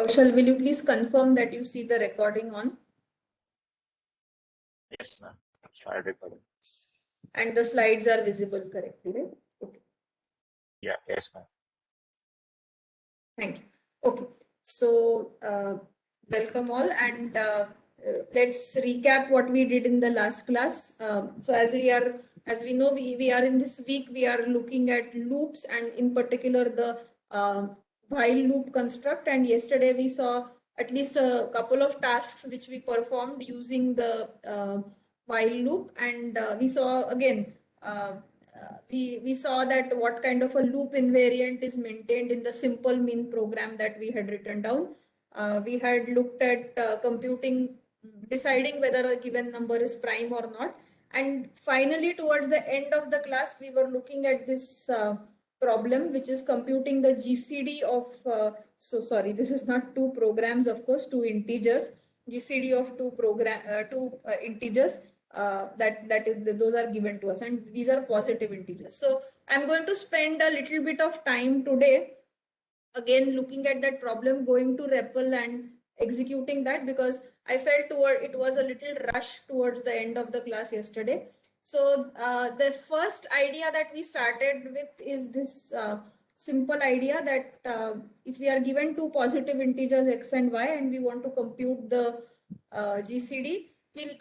Kaushal, will you please confirm that you see the recording on? Yes, ma'am. Start recording. And the slides are visible correctly, right? Okay. Yeah, yes, ma'am. Thank you. Okay. So, welcome all, and let's recap what we did in the last class. So, as we know, we are in this week, we are looking at loops, and in particular the while loop construct. And yesterday we saw at least a couple of tasks which we performed using the while loop, and we saw again. We saw that what kind of a loop invariant is maintained in the simple min program that we had written down. We had looked at deciding whether a given number is prime or not. And finally, towards the end of the class, we were looking at this problem, which is computing the GCD of, this is not two programs, of course, two integers, GCD of two integers. Those are given to us, and these are positive integers. So I'm going to spend a little bit of time today again looking at that problem, going to REPL and executing that, because I felt it was a little rush towards the end of the class yesterday. So the first idea that we started with is this simple idea that if we are given two positive integers x and y and we want to compute the GCD, we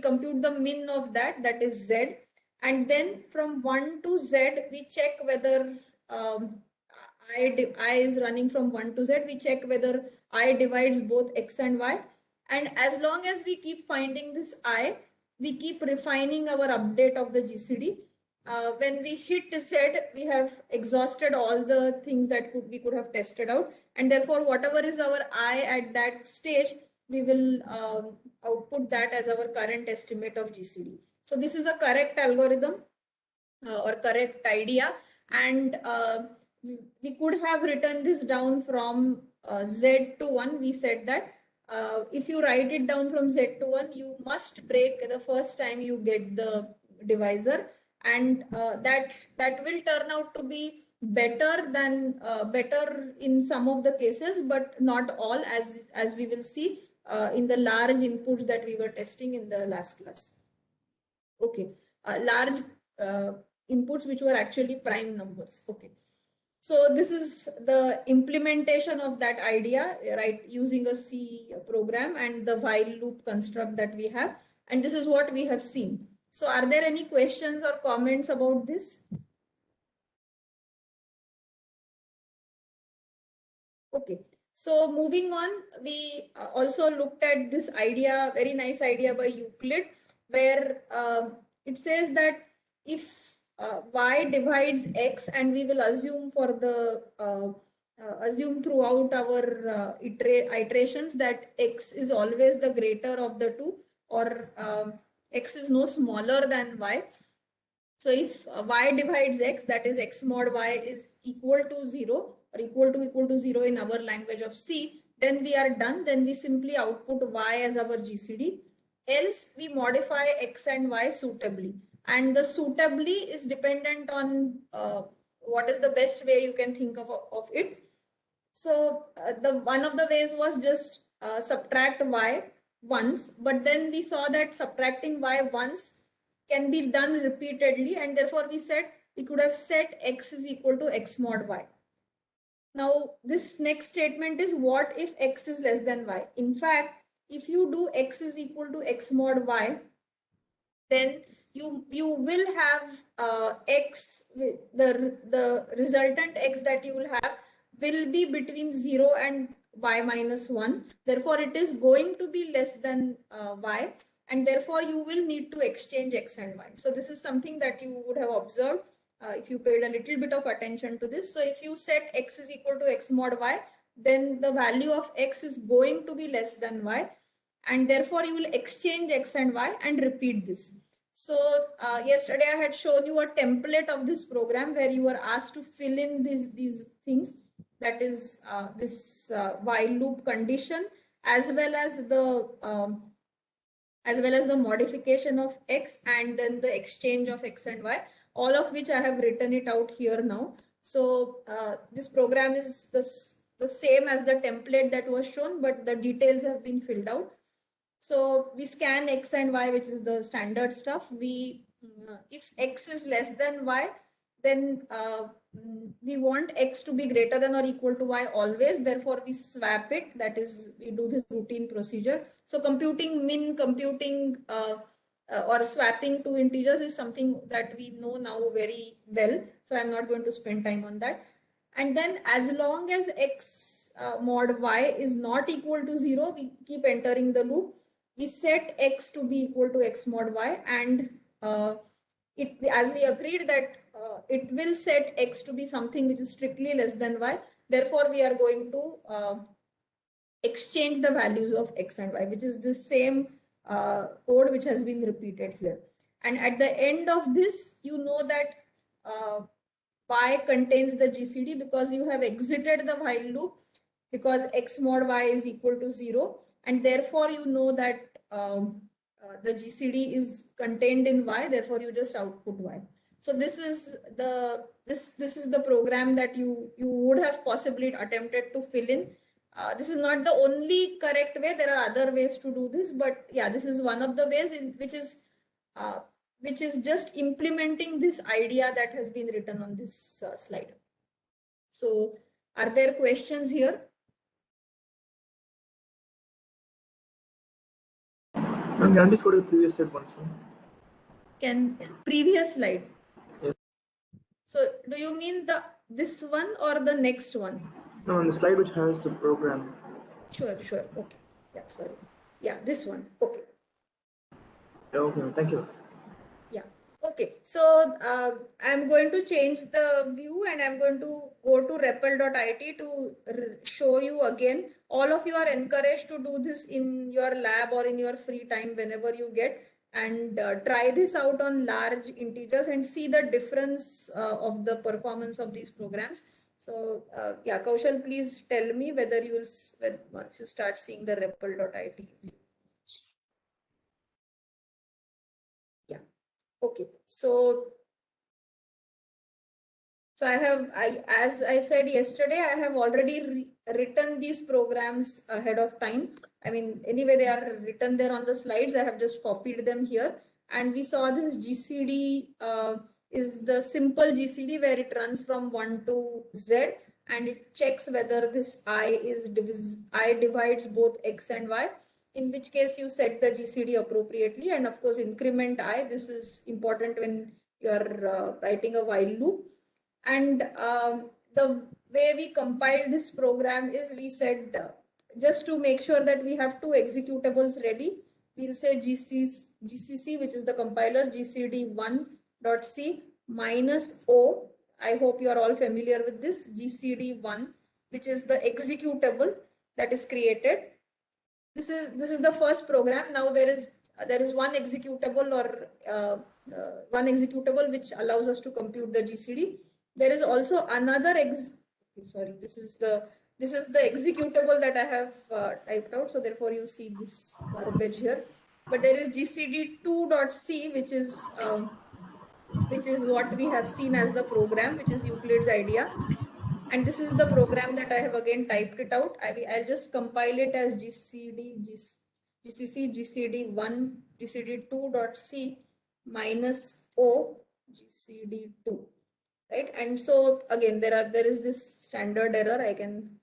compute the min of that is z, and then from 1 to z we check whether I is running from 1 to z, we check whether I divides both x and y, and as long as we keep finding this I, we keep refining our update of the GCD. When we hit z, we have exhausted all the things that we could have tested out, and therefore whatever is our I at that stage, we will output that as our current estimate of GCD. So this is a correct algorithm or correct idea, and we could have written this down from z to 1. We said that if you write it down from z to 1, you must break the first time you get the divisor, and that will turn out to be better in some of the cases, but not all, as we will see in the large inputs that we were testing in the last class. Okay, large inputs which were actually prime numbers. Okay, so this is the implementation of that idea, right, using a C program and the while loop construct that we have, and this is what we have seen. So are there any questions or comments about this? Okay, so moving on, we also looked at this idea, very nice idea by Euclid, where it says that if y divides x, and we will assume for the assume throughout our iterations that x is always the greater of the two, or x is no smaller than y. So if y divides x, that is x mod y is equal to 0, or equal to 0 in our language of C, then we are done. Then we simply output y as our GCD. Else we modify x and y suitably. And the suitably is dependent on what is the best way you can think of it. So the one of the ways was just subtract y once, but then we saw that subtracting y once can be done repeatedly, and therefore we said we could have set x is equal to x mod y. Now this next statement is, what if x is less than y? In fact, if you do x is equal to x mod y, then you will have x, the resultant x that you will have will be between 0 and y minus 1. Therefore, it is going to be less than y, and therefore you will need to exchange x and y. So this is something that you would have observed if you paid a little bit of attention to this. So if you set x is equal to x mod y, then the value of x is going to be less than y, and therefore you will exchange x and y and repeat this. So yesterday I had shown you a template of this program where you were asked to fill in these things, that is this while loop condition, as well as the modification of x, and then the exchange of x and y, all of which I have written it out here now. So this program is the same as the template that was shown, but the details have been filled out. So we scan X and Y, which is the standard stuff. If X is less than Y, then we want X to be greater than or equal to Y always. Therefore, we swap it. That is, we do this routine procedure. So computing min, computing or swapping two integers is something that we know now very well. So I'm not going to spend time on that. And then as long as X mod Y is not equal to 0, we keep entering the loop. We set X to be equal to X mod Y, and as we agreed that it will set X to be something which is strictly less than Y. Therefore, we are going to exchange the values of X and Y, which is the same code which has been repeated here. And at the end of this, you know that Y contains the GCD because you have exited the while loop, because X mod Y is equal to 0. And therefore, you know that the GCD is contained in Y, therefore you just output Y. So this is the program that you would have possibly attempted to fill in. This is not the only correct way. There are other ways to do this, but yeah, this is one of the ways which is just implementing this idea that has been written on this slide. So are there questions here? Can you just go to the previous slide once more? Previous slide? Yes. So do you mean this one or the next one? No, on the slide which has the program. Sure. Okay. Yeah, sorry. Yeah, this one. Okay. Okay, thank you. Yeah. Okay. So I'm going to change the view and I'm going to go to REPL.it to show you again. All of you are encouraged to do this in your lab or in your free time whenever you get, and try this out on large integers and see the difference of the performance of these programs. So yeah, Kaushal, please tell me whether you will, once you start seeing the REPL.it view. Yeah. Okay. So as I said yesterday, I have already written these programs ahead of time. I mean, anyway, they are written there on the slides. I have just copied them here. And we saw this GCD is the simple GCD where it runs from 1 to Z, and it checks whether this I divides both X and Y, in which case you set the GCD appropriately. And of course, increment I. This is important when you are writing a while loop. And the way we compiled this program is we said, just to make sure that we have two executables ready, we'll say GCC, which is the compiler, GCD1.c minus O. I hope you are all familiar with this, GCD1, which is the executable that is created. This is the first program. Now there is one executable or one executable which allows us to compute the GCD. There is also another this is the executable that I have typed out. So therefore you see this garbage here. But there is GCD2.c, which is what we have seen as the program, which is Euclid's idea. And this is the program that I have again typed it out. I'll just compile it as GCC GCD1 GCD2.c minus O GCD2, right? And so again, there is this standard error. I can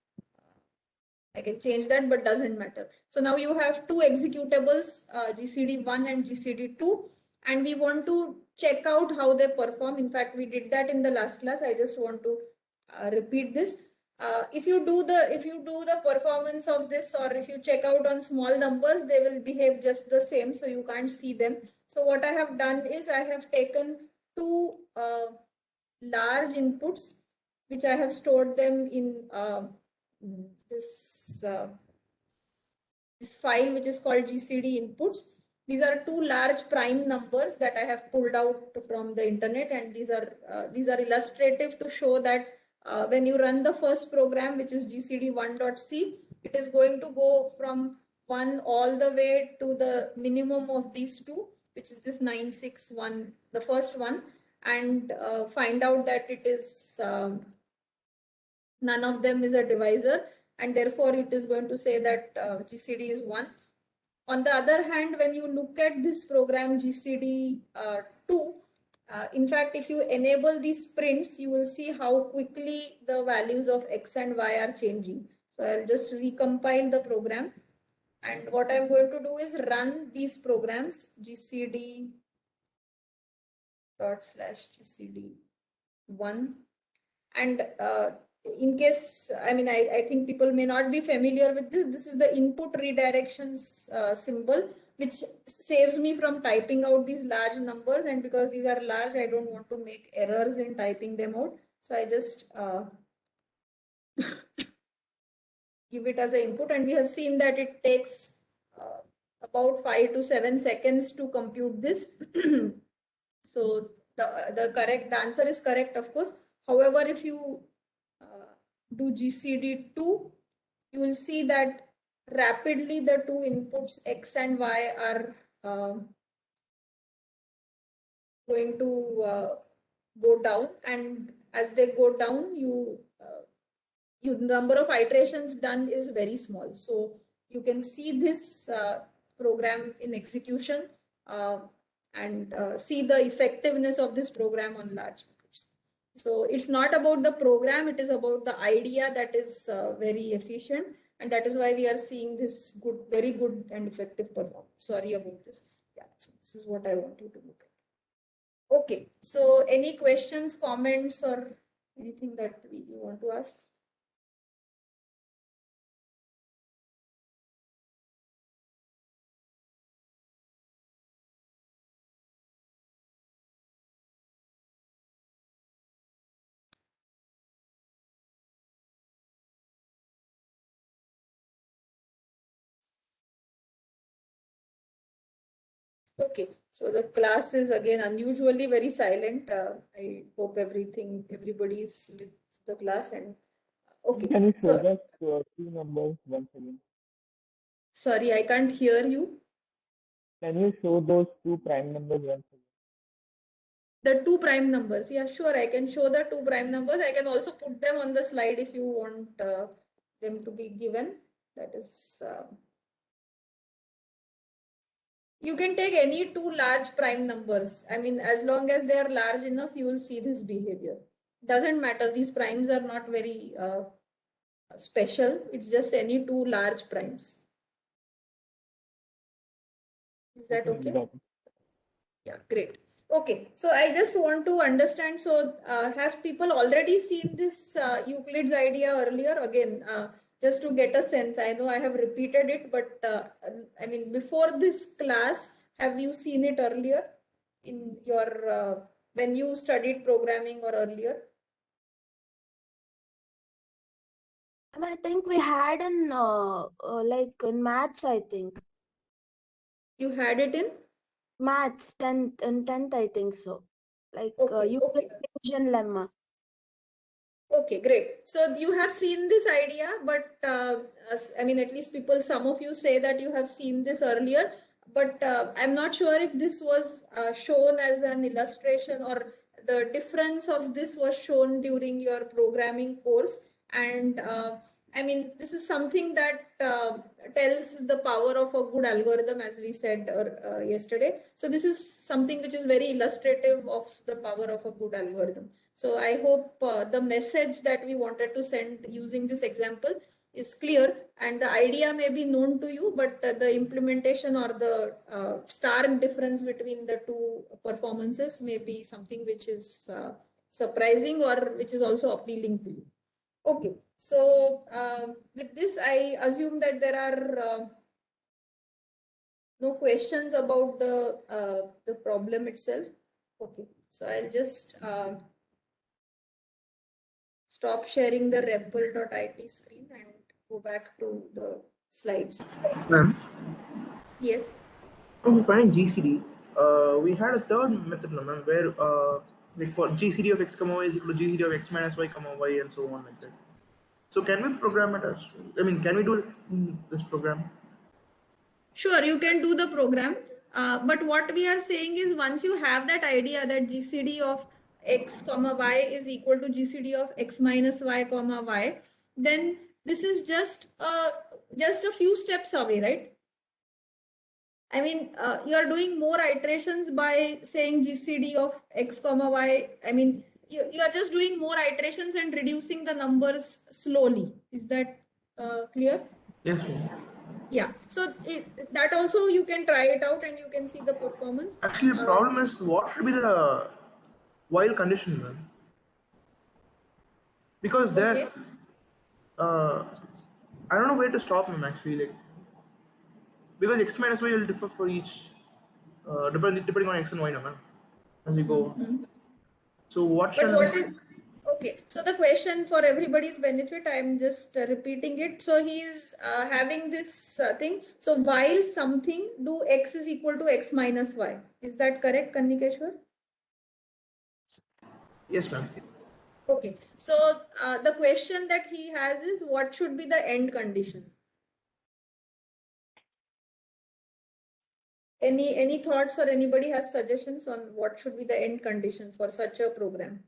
change that, but doesn't matter. So now you have two executables, GCD1 and GCD2, and we want to check out how they perform. In fact, we did that in the last class. I just want to repeat this. If you do the performance of this, or if you check out on small numbers, they will behave just the same, so you can't see them. So what I have done is I have taken two large inputs, which I have stored them in this file, which is called GCD inputs. These are two large prime numbers that I have pulled out from the internet, and these are illustrative to show that when you run the first program, which is GCD1.c, it is going to go from 1 all the way to the minimum of these two, which is this 961, the first one, and find out that it is none of them is a divisor, and therefore it is going to say that GCD is 1. On the other hand, when you look at this program GCD2, in fact, if you enable these prints, you will see how quickly the values of X and Y are changing. So I'll just recompile the program. And what I'm going to do is run these programs GCD dot slash GCD1. And in case, I think people may not be familiar with this. This is the input redirections symbol, which saves me from typing out these large numbers. And because these are large, I don't want to make errors in typing them out. So I just give it as an input, and we have seen that it takes about 5 to 7 seconds to compute this. So the answer is correct, of course. However, if you do GCD2, you will see that rapidly the two inputs X and Y are going to go down, and as they go down, the number of iterations done is very small. So you can see this program in execution and see the effectiveness of this program on large inputs. So it's not about the program, it is about the idea that is very efficient, and that is why we are seeing this very good and effective performance. Sorry about this. Yeah, so this is what I want you to look at. Okay, so any questions, comments, or anything that you want to ask? Okay, so the class is again unusually very silent. I hope everybody is with the class, and okay. Can you show So us two numbers once again? sorry, I can't hear you. Can you show those two prime numbers once again? The two prime numbers. Yeah, sure. I can show the two prime numbers. I can also put them on the slide if you want them to be given. That is, you can take any two large prime numbers. I mean, as long as they are large enough, you will see this behavior. Doesn't matter. These primes are not very special. It's just any two large primes. Is that okay? Got it. Yeah, great. Okay, so I just want to understand. So, have people already seen this Euclid's idea earlier? Again, just to get a sense, I know I have repeated it, but I mean, before this class, have you seen it earlier in your when you studied programming or earlier? I think we had in like in maths, I think. You had it in? Maths, 10th, in 10th, I think so. Like Okay, Euclid okay. division lemma. Okay, great. So you have seen this idea, but I mean, at least some of you say that you have seen this earlier, but I'm not sure if this was shown as an illustration or the difference of this was shown during your programming course. And I mean, this is something that tells the power of a good algorithm, as we said yesterday. So this is something which is very illustrative of the power of a good algorithm. So I hope the message that we wanted to send using this example is clear, and the idea may be known to you, but the implementation or the stark difference between the two performances may be something which is surprising or which is also appealing to you. Okay, so with this, I assume that there are no questions about the problem itself. Okay, so I'll just stop sharing the REPL.it screen and go back to the slides. Ma'am, Yes. when we find GCD, we had a third method, no, ma'am, where like for GCD of x comma y is equal to GCD of x minus y comma y and so on like that. So can we program it as? I mean, can we do this program? Sure, you can do the program. But what we are saying is once you have that idea that GCD of x comma y is equal to GCD of x minus y comma y, then this is just a few steps away, right? I mean, you are doing more iterations by saying GCD of x comma y. I mean, you are just doing more iterations and reducing the numbers slowly. Is that clear? Yes, ma'am. Yeah. So that also you can try it out and you can see the performance. Actually, the problem is what should be the while condition, man? Because there, Okay. I don't know where to stop, man. Actually, like because x minus y will differ for each, depending on x and y, no, man, as we go. So what But shall what is okay? So the question for everybody's benefit, I'm just repeating it. So he's having this thing. So while something do x is equal to x minus y. Is that correct, Kannikeshwar? Yes, ma'am. Okay. So the question that he has is what should be the end condition? Any thoughts or anybody has suggestions on what should be the end condition for such a program?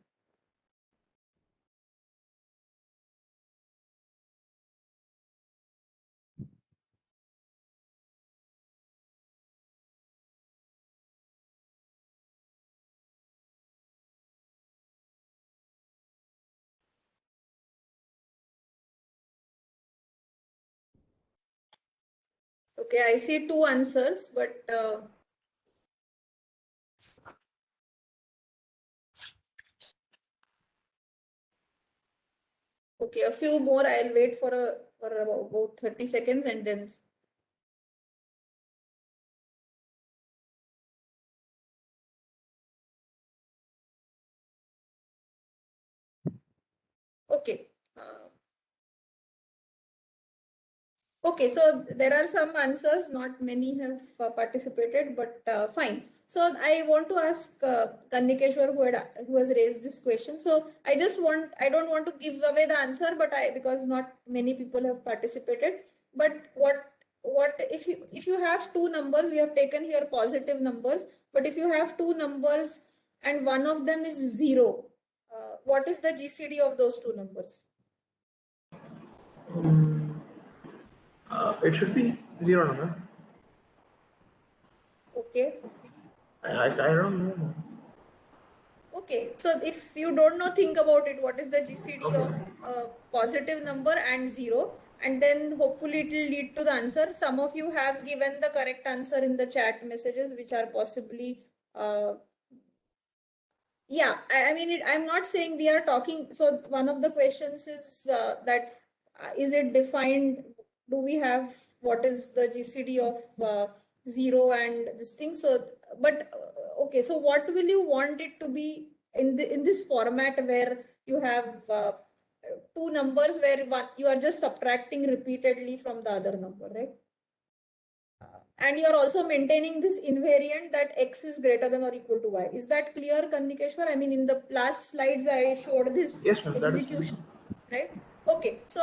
Okay, I see two answers, but okay, a few more. I'll wait for about 30 seconds and then. Okay. Okay, so there are some answers, not many have participated, but fine. So I want to ask Kannikeshwar who has raised this question. So I don't want to give away the answer, but because not many people have participated. But what if you have two numbers, we have taken here positive numbers, but if you have two numbers and one of them is 0, what is the GCD of those two numbers? It should be 0, no, ma'am. Okay. I don't know, ma'am. Okay, so if you don't know, think about it. What is the GCD Okay. of a positive number and 0? And then hopefully it will lead to the answer. Some of you have given the correct answer in the chat messages, which are possibly, yeah, I mean, I'm not saying we are talking. So one of the questions is that is it defined? Do we have what is the GCD of 0 and this thing? So, but okay, so what will you want it to be in this format where you have two numbers where one you are just subtracting repeatedly from the other number, right? And you are also maintaining this invariant that x is greater than or equal to y. Is that clear, Kannikeshwar? I mean, in the last slides, I showed this Yes, ma'am. That is execution, right? Okay, so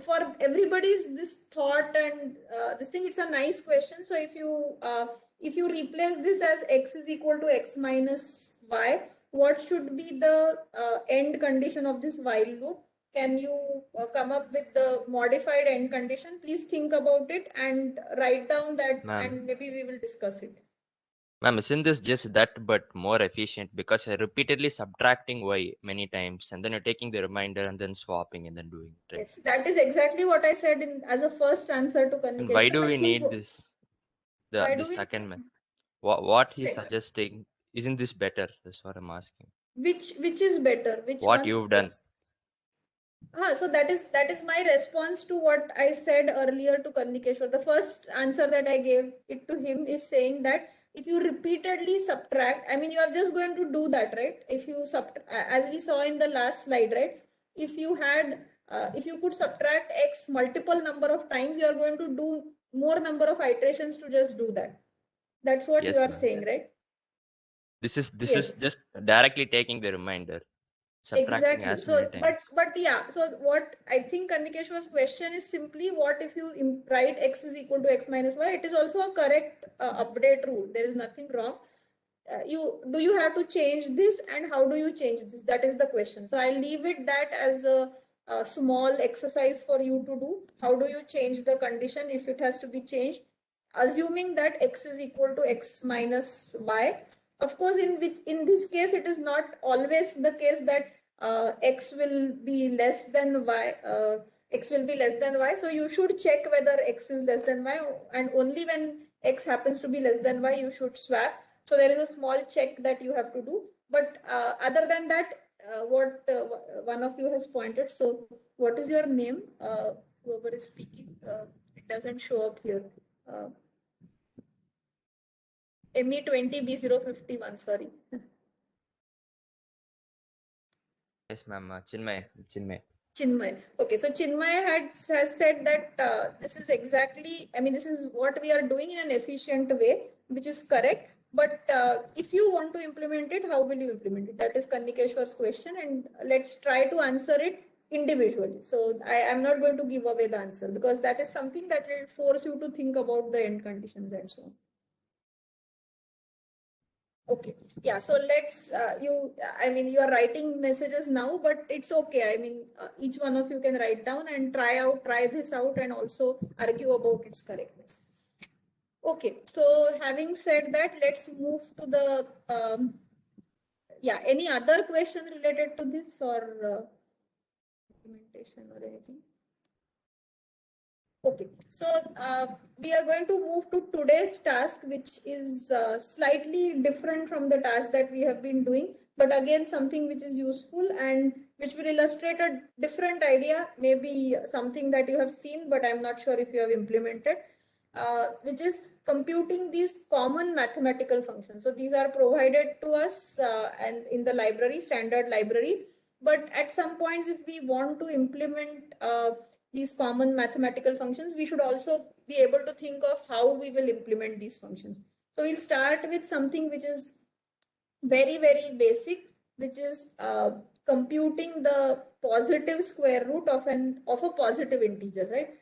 for everybody's this thought and this thing, it's a nice question. So if you replace this as x is equal to x minus y, what should be the end condition of this while loop? Can you come up with the modified end condition? Please think about it and write down that, Ma'am. and maybe we will discuss it. Ma'am, isn't this just that but more efficient because you're repeatedly subtracting y many times and then you're taking the remainder and then swapping and then doing it, right? Yes, that is exactly what I said as a first answer to And why Kannikeshwar. do But we need this? why do This we second method? What he's say suggesting, isn't this better? That's what I'm asking. which is better? Which What one? you've done. So that is my response to what I said earlier to Kannikeshwar. The first answer that I gave it to him is saying that if you repeatedly subtract, I mean, you are just going to do that, right? If you as we saw in the last slide, right? If you could subtract x multiple number of times, you are going to do more number of iterations to just do that. That's what you Yes, are ma'am. saying, right? This is Yes. just directly taking the remainder, subtracting Exactly. as many times. But yeah, so what I think Kannikeshwar's question is simply what if you write x is equal to x minus y? It is also a correct update rule. There is nothing wrong. do you have to change this, and how do you change this? That is the question. So I'll leave it that as a small exercise for you to do. How do you change the condition if it has to be changed, assuming that x is equal to x minus y? Of course, in this case, it is not always the case that x will be less than y. X will be less than y. So you should check whether x is less than y, and only when x happens to be less than y, you should swap. So there is a small check that you have to do. But other than that, what one of you has pointed. So what is your name? Whoever is speaking, it doesn't show up here. ME20B051, sorry. Yes, ma'am. Chinmay. Chinmay. Okay, so Chinmay has said that this is exactly, I mean, this is what we are doing in an efficient way, which is correct. But if you want to implement it, how will you implement it? That is Kandikeshwar's question, and let's try to answer it individually. So I am not going to give away the answer, because that is something that will force you to think about the end conditions and so on. Okay, yeah, so let's, I mean, you are writing messages now, but it's okay. I mean, each one of you can write down and try this out and also argue about its correctness. Okay, so having said that, let's move to the, yeah, any other question related to this or implementation or anything? Okay, so we are going to move to today's task, which is slightly different from the task that we have been doing, but again, something which is useful and which will illustrate a different idea, maybe something that you have seen, but I'm not sure if you have implemented, which is computing these common mathematical functions. So these are provided to us and in the library, standard library. But at some points, if we want to implement these common mathematical functions, we should also be able to think of how we will implement these functions. So we'll start with something which is very, very basic, which is computing the positive square root of a positive integer, right?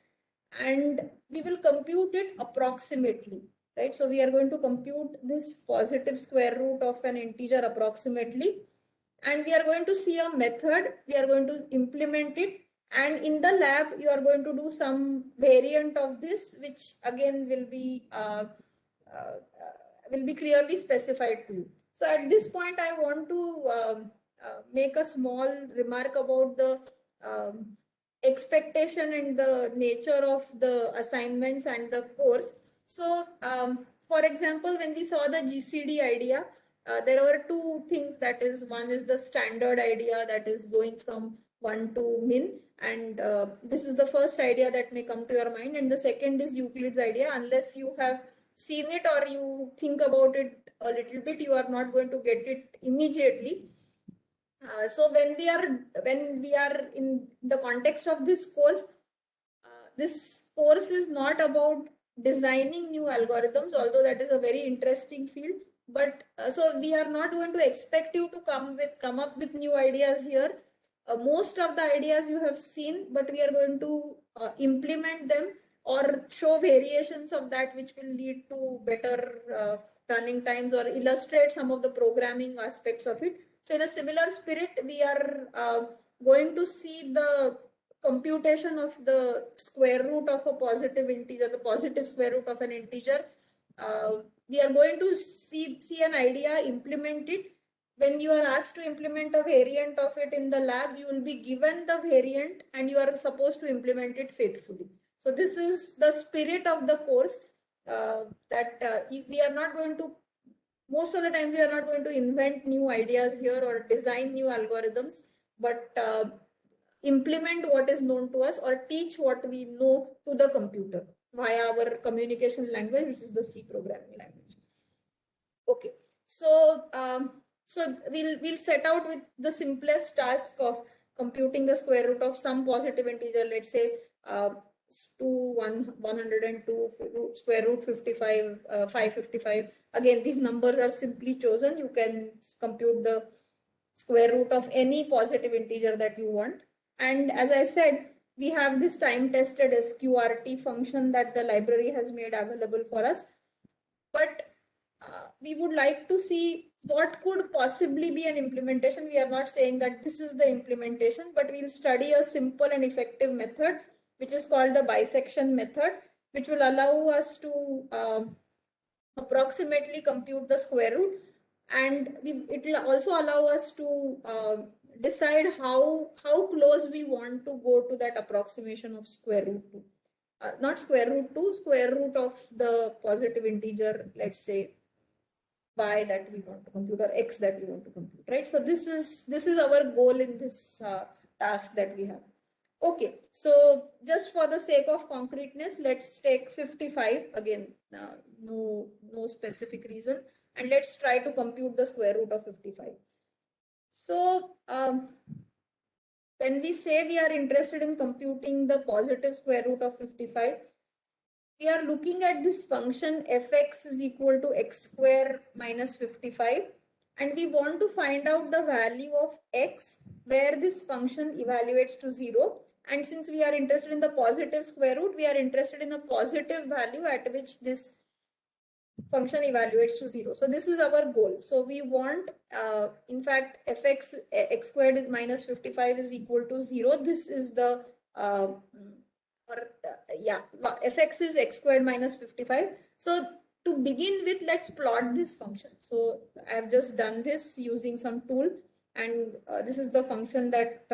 And we will compute it approximately, right? So we are going to compute this positive square root of an integer approximately, and we are going to see a method. We are going to implement it, and in the lab you are going to do some variant of this, which again will be clearly specified to you. So at this point, I want to make a small remark about the expectation and the nature of the assignments and the course. So for example, when we saw the GCD idea, there were two things. That is, one is the standard idea, that is going from 1 to min, and this is the first idea that may come to your mind, and the second is Euclid's idea. Unless you have seen it or you think about it a little bit, you are not going to get it immediately. So when we are in the context of this course is not about designing new algorithms, although that is a very interesting field. But so we are not going to expect you to come up with new ideas here. Most of the ideas you have seen, but we are going to implement them or show variations of that, which will lead to better running times or illustrate some of the programming aspects of it. So in a similar spirit, we are going to see the computation of the square root of a positive integer, the positive square root of an integer. We are going to see an idea, implement it. When you are asked to implement a variant of it in the lab, you will be given the variant and you are supposed to implement it faithfully. So this is the spirit of the course, that we are not going to, most of the times we are not going to invent new ideas here or design new algorithms, but implement what is known to us or teach what we know to the computer via our communication language, which is the C programming language. Okay, so so we'll set out with the simplest task of computing the square root of some positive integer. Let's say 102 square root 55 555. Again, these numbers are simply chosen. You can compute the square root of any positive integer that you want. And as I said, we have this time-tested SQRT function that the library has made available for us. But we would like to see what could possibly be an implementation. We are not saying that this is the implementation, but we'll study a simple and effective method, which is called the bisection method, which will allow us to approximately compute the square root, and it will also allow us to decide how close we want to go to that approximation of square root 2. Not square root 2, square root of the positive integer, let's say y that we want to compute or x that we want to compute, right? So this is our goal in this task that we have. Okay, so just for the sake of concreteness, let's take 55 again, no specific reason, and let's try to compute the square root of 55. So when we say we are interested in computing the positive square root of 55, we are looking at this function fx is equal to x square minus 55, and we want to find out the value of x where this function evaluates to 0. And since we are interested in the positive square root, we are interested in a positive value at which this function evaluates to 0. So this is our goal. So we want, in fact, fx x squared is minus 55 is equal to 0. This is the fx is x squared minus 55. So to begin with, let's plot this function. So I have just done this using some tool, and this is the function that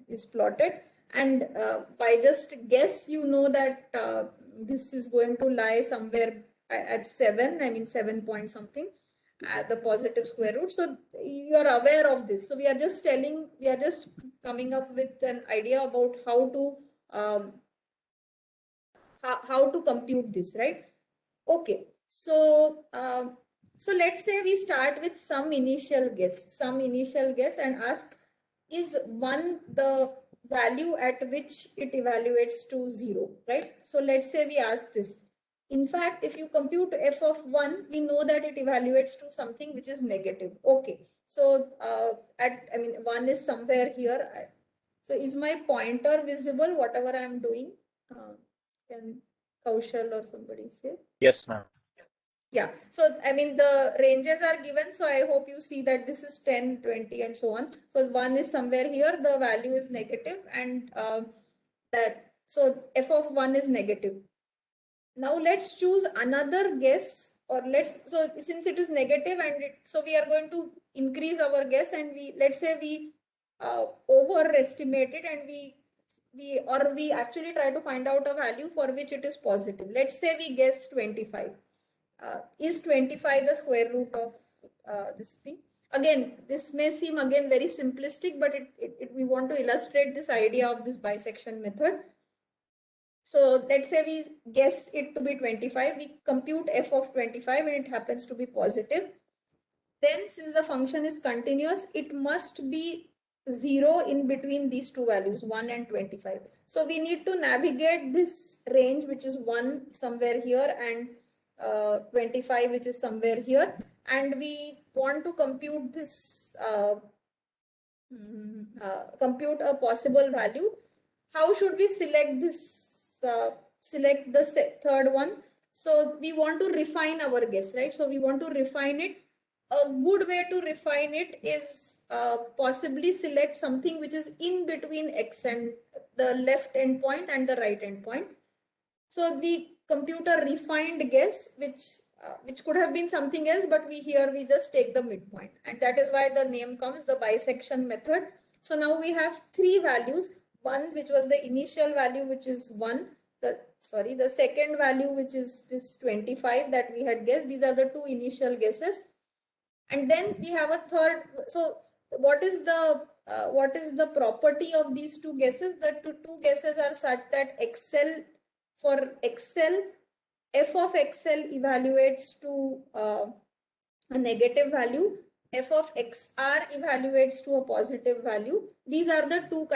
is plotted. And by just guess, you know that this is going to lie somewhere at 7, I mean 7 point something at the positive square root. So you are aware of this. So we are just coming up with an idea about how to compute this, right? Okay, so so let's say we start with some initial guess and ask, is 1 the value at which it evaluates to 0, right? So let's say we ask this. In fact, if you compute f of 1, we know that it evaluates to something which is negative. Okay, so 1 is somewhere here. So is my pointer visible, whatever I am doing? Can Kaushal or somebody say? Yes, ma'am. Yeah, so I mean the ranges are given, so I hope you see that this is 10, 20 and so on. So 1 is somewhere here, the value is negative, and so f of 1 is negative. Now let's choose another guess, or so since it is negative, and so we are going to increase our guess, and let's say we overestimate it, and we actually try to find out a value for which it is positive. Let's say we guess 25. Is 25 the square root of this thing? Again, this may seem again very simplistic, but we want to illustrate this idea of this bisection method. So let's say we guess it to be 25, we compute f of 25 and it happens to be positive. Then since the function is continuous, it must be 0 in between these two values, 1 and 25. So we need to navigate this range, which is 1 somewhere here and 25 which is somewhere here, and we want to compute this compute a possible value. How should we select this select the third one? So we want to refine our guess, right? So we want to refine it. A good way to refine it is possibly select something which is in between x and the left endpoint and the right endpoint. So we compute a refined guess, which could have been something else, but we just take the midpoint, and that is why the name comes the bisection method. So now we have 3 values. One which was the initial value, which is 1. The second value, which is this 25 that we had guessed. These are the 2 initial guesses, and then we have a third. So what is the property of these 2 guesses? The two guesses are such that for XL, f of XL evaluates to a negative value. F of XR evaluates to a positive value. These are the two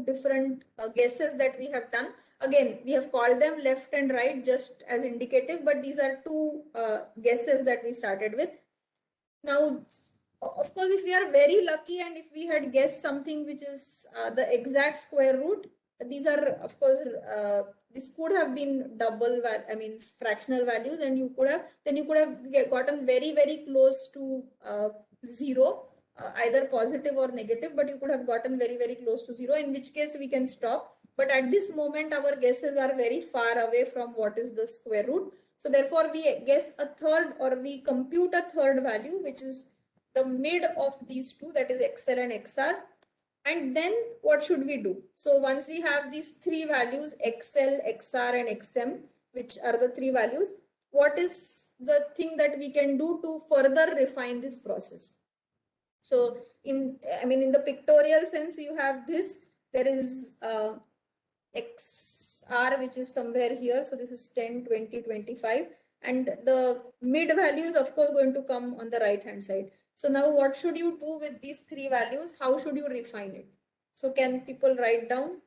different guesses that we have done. Again, we have called them left and right just as indicative, but these are 2 guesses that we started with. Now, of course, if we are very lucky and if we had guessed something which is the exact square root, these are, of course, this could have been double, fractional values, and you could have gotten very, very close to zero, either positive or negative, but you could have gotten very, very close to zero, in which case we can stop. But at this moment, our guesses are very far away from what is the square root. So therefore, we guess a third, or we compute a third value, which is the mid of these two, that is XL and XR. And then what should we do? So once we have these three values, XL, XR, and XM, which are the three values, what is the thing that we can do to further refine this process? So in the pictorial sense, you have this, there is XR, which is somewhere here. So this is 10, 20, 25. And the mid value is, of course, going to come on the right hand side. So now what should you do with these three values? How should you refine it? So can people write down?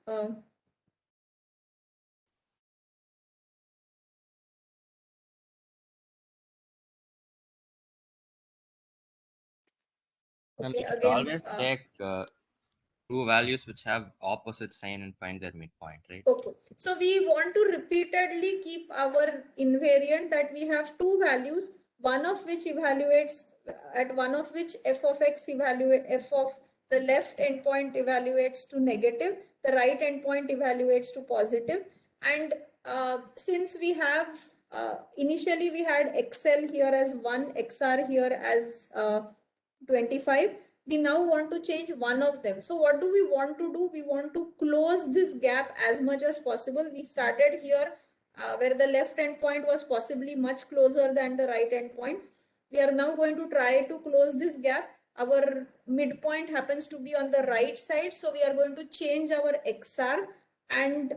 Okay, again, always take two values which have opposite sign and find their midpoint, right? okay, so we want to repeatedly keep our invariant that we have two values, one of which evaluates at one of which f of x f of the left endpoint evaluates to negative, the right endpoint evaluates to positive. And since we have initially we had XL here as 1, XR here as 25, we now want to change one of them. So what do we want to do? We want to close this gap as much as possible. We started here where the left endpoint was possibly much closer than the right endpoint. We are now going to try to close this gap. Our midpoint happens to be on the right side, so we are going to change our XR and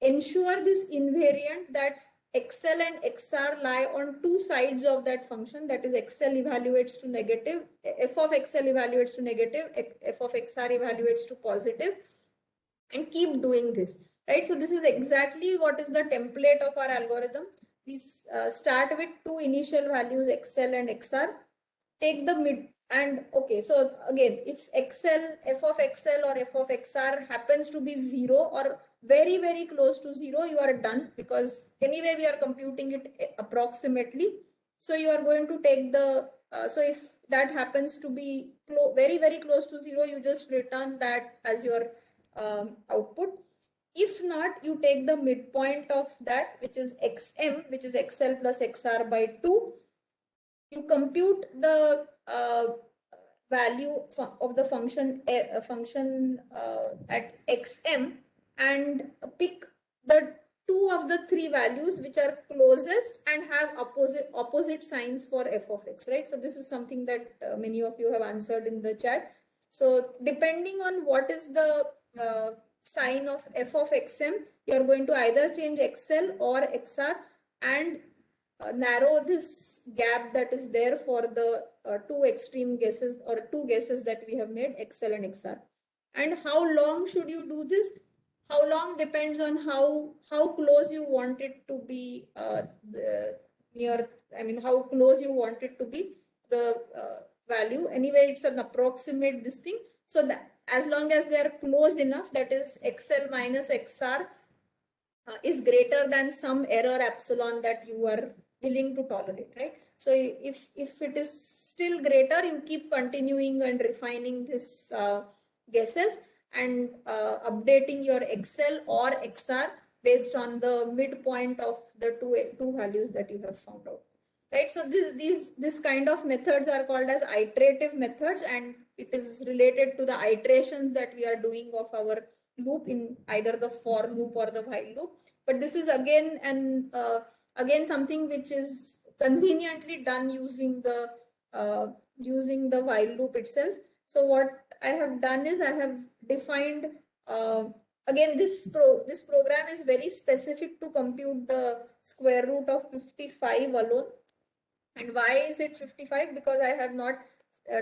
ensure this invariant that XL and XR lie on two sides of that function, that is XL evaluates to negative, f of XL evaluates to negative, f of XR evaluates to positive, and keep doing this, right? So this is exactly what is the template of our algorithm. We start with two initial values, XL and XR, take the mid, and okay, so again, if XL, f of XL or f of XR happens to be 0 or very, very close to 0, you are done, because anyway we are computing it approximately. So you are going to take the, so if that happens to be very, very close to 0, you just return that as your output. If not, you take the midpoint of that, which is XM, which is XL plus XR by 2. You compute the value of the function at XM and pick the two of the three values which are closest and have opposite signs for f of x, right? So this is something that many of you have answered in the chat. So depending on what is the sign of f of xm, you are going to either change XL or XR and narrow this gap that is there for the two extreme guesses or two guesses that we have made, XL and XR. And how long should you do this? How long depends on how close you want it to be how close you want it to be the value. Anyway, it's an approximate this thing. So that as long as they are close enough, that is XL minus XR is greater than some error epsilon that you are willing to tolerate, right? So if it is still greater, you keep continuing and refining this guesses and updating your XL or XR based on the midpoint of the two values that you have found out, right? So this kind of methods are called as iterative methods, and it is related to the iterations that we are doing of our loop in either the for loop or the while loop. But this is again something which is conveniently done using the while loop itself. So what I have done is I have defined again this program is very specific to compute the square root of 55 alone. And why is it 55? Because I have not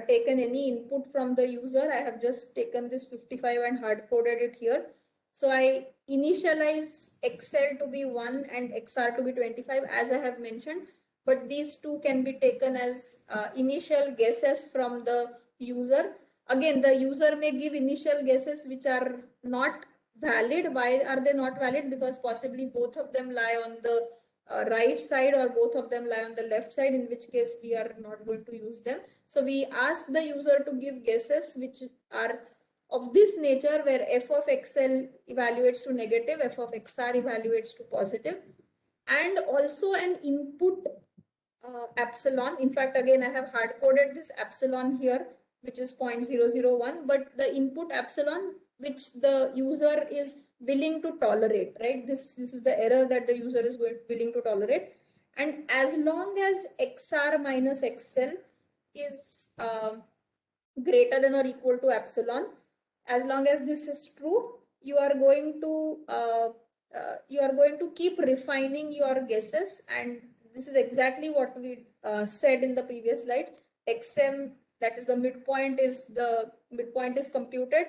taken any input from the user. I have just taken this 55 and hard coded it here. So I initialize XL to be 1 and XR to be 25 as I have mentioned, but these two can be taken as initial guesses from the user. Again, the user may give initial guesses which are not valid. Why are they not valid? Because possibly both of them lie on the right side or both of them lie on the left side, in which case we are not going to use them. So we ask the user to give guesses which are of this nature, where f of xl evaluates to negative, f of xr evaluates to positive, and also an input epsilon. In fact, again, I have hard coded this epsilon here, which is 0.001, but the input epsilon which the user is willing to tolerate, right? This is the error that the user is willing to tolerate. And as long as xr minus xl is greater than or equal to epsilon, as long as this is true, you are going to keep refining your guesses. And this is exactly what we said in the previous slide. xm, that is the midpoint, is computed.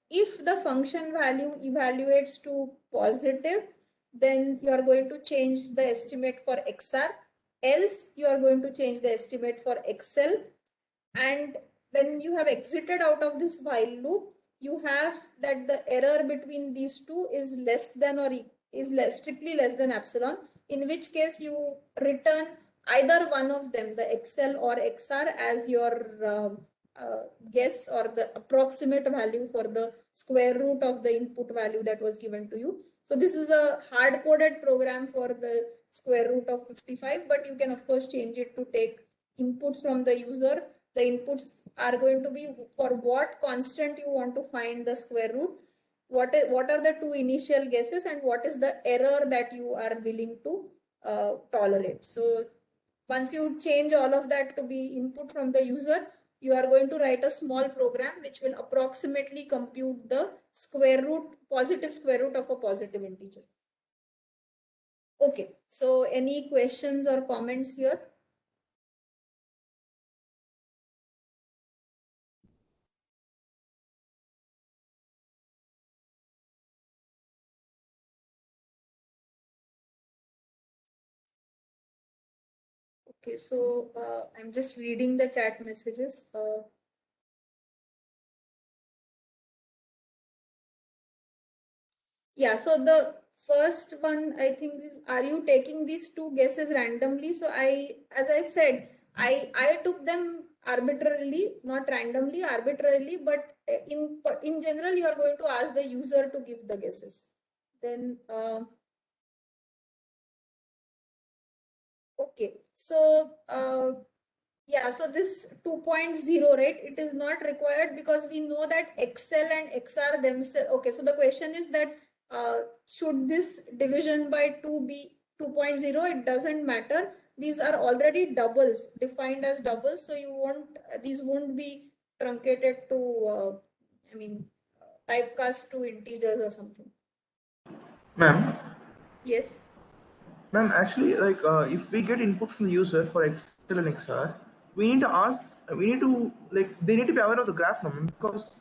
If the function value evaluates to positive, then you are going to change the estimate for xr, else you are going to change the estimate for xl. And when you have exited out of this while loop, you have that the error between these two is less than or is strictly less than epsilon, in which case you return either one of them, the xl or xr, as your guess or the approximate value for the square root of the input value that was given to you. So this is a hard coded program for the square root of 55, but you can of course change it to take inputs from the user. The inputs are going to be for what constant you want to find the square root, what are the two initial guesses, and what is the error that you are willing to tolerate. So once you change all of that to be input from the user, you are going to write a small program which will approximately compute the square root, positive square root of a positive integer. Okay, so any questions or comments here? Okay, so I'm just reading the chat messages. Yeah, so the first one I think is, are you taking these two guesses randomly? So as I said, I took them arbitrarily, not randomly, arbitrarily, but in general, you are going to ask the user to give the guesses. Then, okay, so yeah, so this 2.0, right, it is not required because we know that XL and XR themselves. Okay, so the question is that should this division by 2 be 2.0? It doesn't matter. These are already doubles, defined as doubles, so you won't, these won't be truncated to, I mean, typecast to integers or something. Ma'am, Yes. ma'am, actually, like if we get input from the user for XL and XR, we need to ask, they need to be aware of the graph, ma'am, because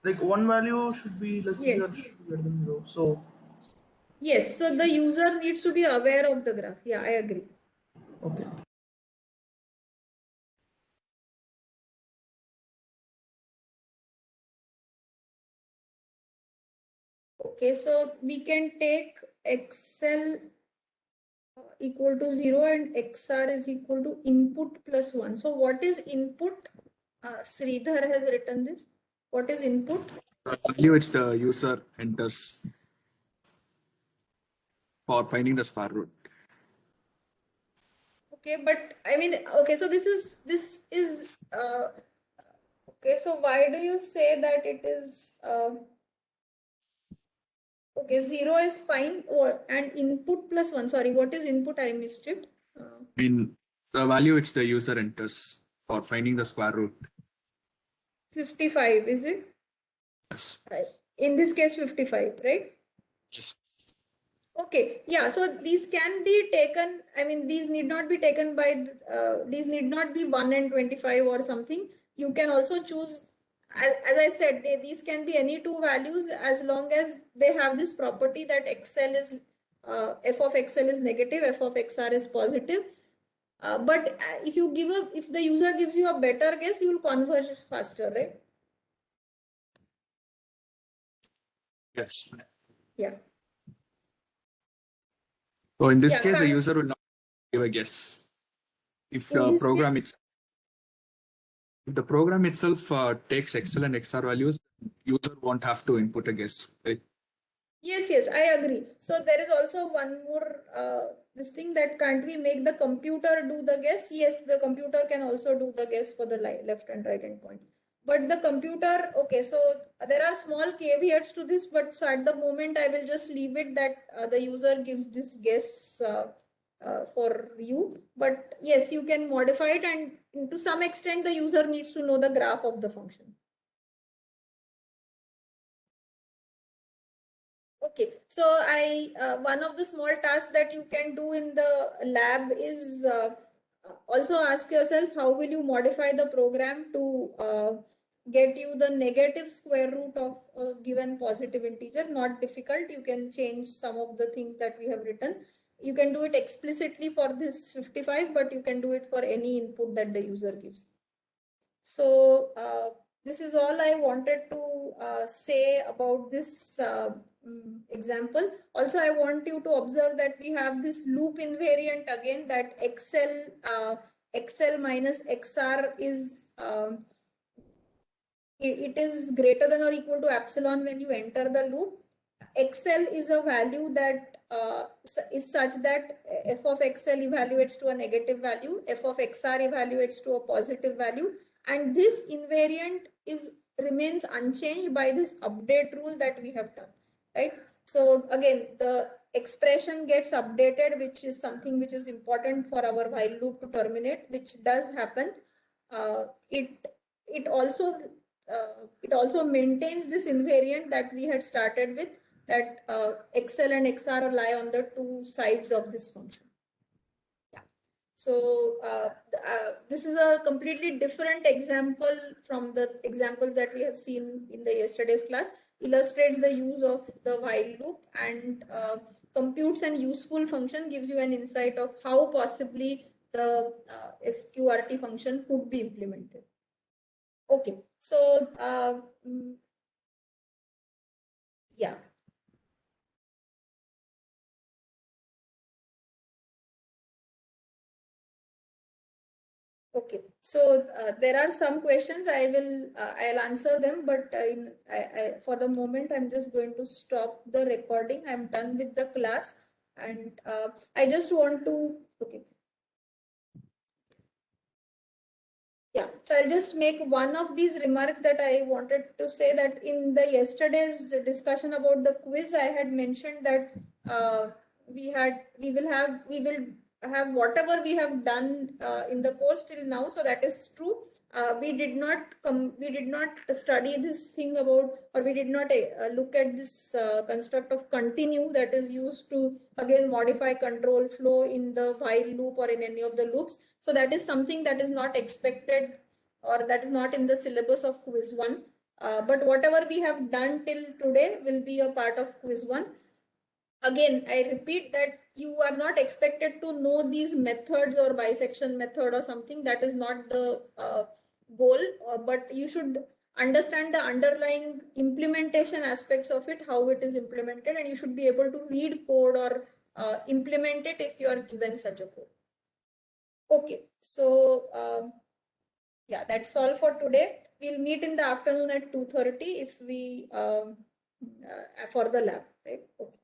like one value should be less than Yes. zero, should be greater than zero. So, Yes, so the user needs to be aware of the graph. Yeah, I agree. okay. Okay, so we can take XL equal to 0 and XR is equal to input plus 1. So what is input? Sridhar has written this. What is input? Value which the user enters for finding the square root. Okay, but I mean, okay, so this is okay, so why do you say that it is okay, 0 is fine, or and input plus 1? Sorry, what is input? I missed it. I mean, the value which the user enters for finding the square root. 55, is it? Yes. In this case, 55, right? Yes. Okay, yeah, so these can be taken, I mean, these need not be taken by, these need not be 1 and 25 or something. You can also choose, as I said, these can be any two values as long as they have this property that XL is, f of XL is negative, f of XR is positive. But if the user gives you a better guess, you will converge faster, right? Yes. Yeah. So in this Yeah, case, the can't- user will not give a guess. If In the this program case- if the program itself takes Excel and XR values, user won't have to input a guess. Right? Yes, I agree. So there is also one more this thing that can't we make the computer do the guess? Yes, the computer can also do the guess for the left and right hand point. But the computer, okay, so there are small caveats to this, but so at the moment I will just leave it that the user gives this guess for you. But yes, you can modify it, and to some extent the user needs to know the graph of the function. Okay, so one of the small tasks that you can do in the lab is also ask yourself how will you modify the program to get you the negative square root of a given positive integer. Not difficult. You can change some of the things that we have written. You can do it explicitly for this 55, but you can do it for any input that the user gives. So this is all I wanted to say about this example. Also, I want you to observe that we have this loop invariant again, that XL minus XR is it is greater than or equal to epsilon when you enter the loop. XL is a value that is such that f of XL evaluates to a negative value, f of XR evaluates to a positive value, and this invariant remains unchanged by this update rule that we have done, right? So again, the expression gets updated, which is something which is important for our while loop to terminate, which does happen. It also maintains this invariant that we had started with, that XL and XR lie on the two sides of this function. Yeah. So this is a completely different example from the examples that we have seen in the yesterday's class. Illustrates the use of the while loop, and computes an useful function, gives you an insight of how possibly the sqrt function could be implemented. Okay, so yeah. Okay, so there are some questions. I'll answer them, but for the moment I'm just going to stop the recording. I'm done with the class, and I just want to, okay. Yeah, so I'll just make one of these remarks that I wanted to say, that in the yesterday's discussion about the quiz, I had mentioned that we will have whatever we have done in the course till now. So that is true. We did not study this thing about, or we did not look at this construct of continue that is used to again modify control flow in the while loop or in any of the loops. So that is something that is not expected, or that is not in the syllabus of quiz 1. But whatever we have done till today will be a part of quiz 1. Again, I repeat that you are not expected to know these methods or bisection method or something. That is not the goal, but you should understand the underlying implementation aspects of it, how it is implemented, and you should be able to read code or implement it if you are given such a code. Okay, so yeah, that's all for today. We'll meet in the afternoon at 2:30 if we for the lab, right? Okay.